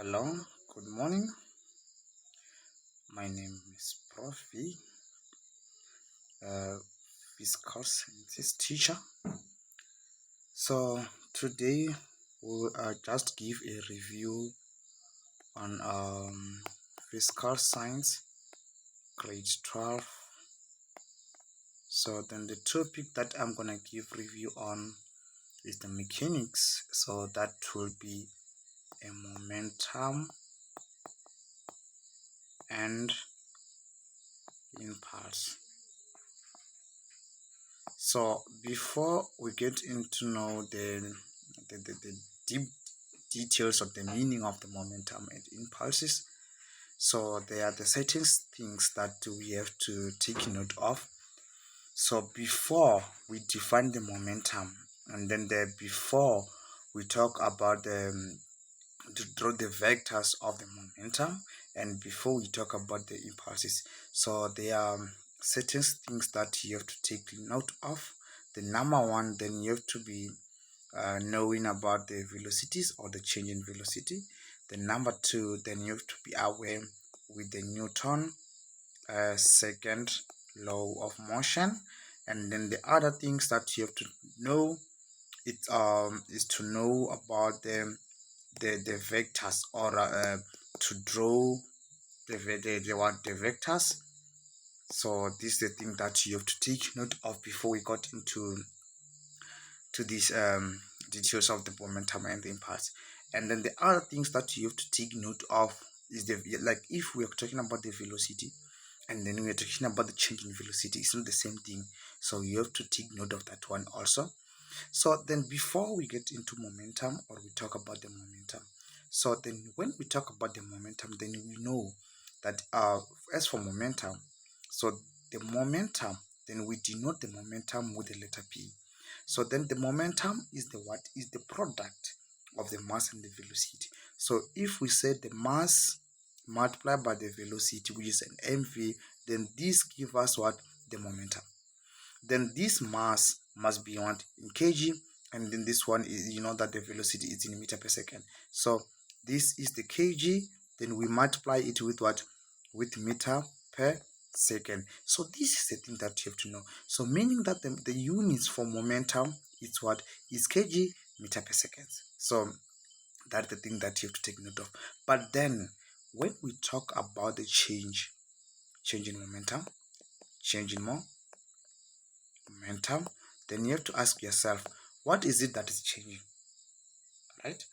Hello, good morning. My name is Prof. V, physical scientist teacher. So today we will just give a review on physical science, grade 12. So then the topic that I'm gonna give review on is the mechanics. So that will be a momentum and impulse. So before we get into know the deep details of the meaning of the momentum and impulses, so there are the certain things that we have to take note of. So before we define the momentum, and then before we talk about to draw the vectors of the momentum, and before we talk about the impulses, so there are certain things that you have to take note of. The number one, then you have to be knowing about the velocities or the change in velocity. The number two, then you have to be aware with the Newton second law of motion. And then the other things that you have to know is to know about the vectors, or to draw the vectors. So this is the thing that you have to take note of before we got into these details of the momentum and the impulse. And then the other things that you have to take note of is like if we are talking about the velocity and then we are talking about the change in velocity, it's not the same thing. So you have to take note of that one also. So then before we get into momentum, or we talk about the momentum, so then when we talk about the momentum, then we know that as for momentum, so the momentum, then we denote the momentum with the letter P. So then the momentum is the product of the mass and the velocity. So if we say the mass multiplied by the velocity, which is an mv, then this gives us what? The momentum. Then this mass must be what? In kg, and then this one is, you know that the velocity is in meter per second. So this is the kg, then we multiply it with what? With meter per second. So this is the thing that you have to know. So meaning that the units for momentum is what? Is kg meter per second. So that's the thing that you have to take note of. But then when we talk about the change in momentum, change in momentum, then you have to ask yourself, what is it that is changing, right?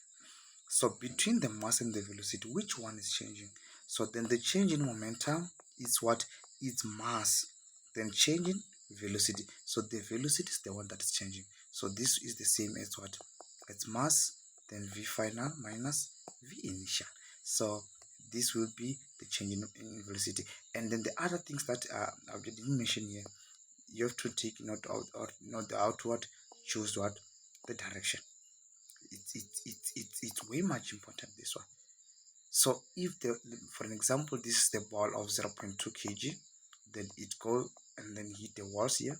So between the mass and the velocity, which one is changing? So then the change in momentum is what? It's mass, then changing velocity. So the velocity is the one that is changing. So this is the same as what? It's mass, then v final minus v initial. So this will be the change in velocity. And then the other things that I didn't mention here, you have to take note of, or note the outward choose what? The direction. It's way much important, this one. So if for an example, this is the ball of 0.2 kg, then it go and then hit the walls here.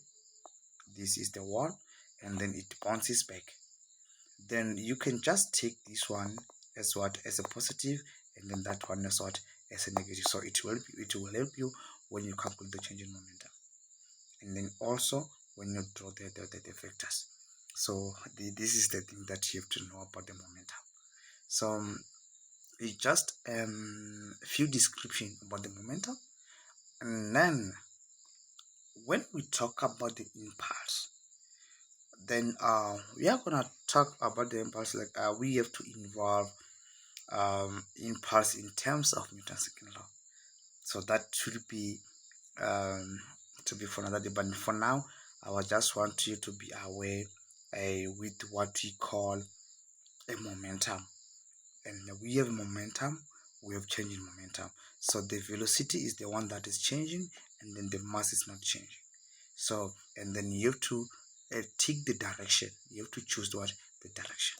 This is the wall, and then it bounces back. Then you can just take this one as what? As a positive, and then that one as what? As a negative. So it will help you when you calculate the change in momentum, and then also when you draw the vectors. So this is the thing that you have to know about the momentum. So it's just a few description about the momentum, and then when we talk about the impulse, then we are gonna talk about the impulse like we have to involve impulse in terms of Newton's second law. So that should be to be for another day, but for now I just want you to be aware with what we call a momentum. And we have momentum, we have changing momentum. So the velocity is the one that is changing, and then the mass is not changing. So and then you have to take the direction. You have to choose what? The direction.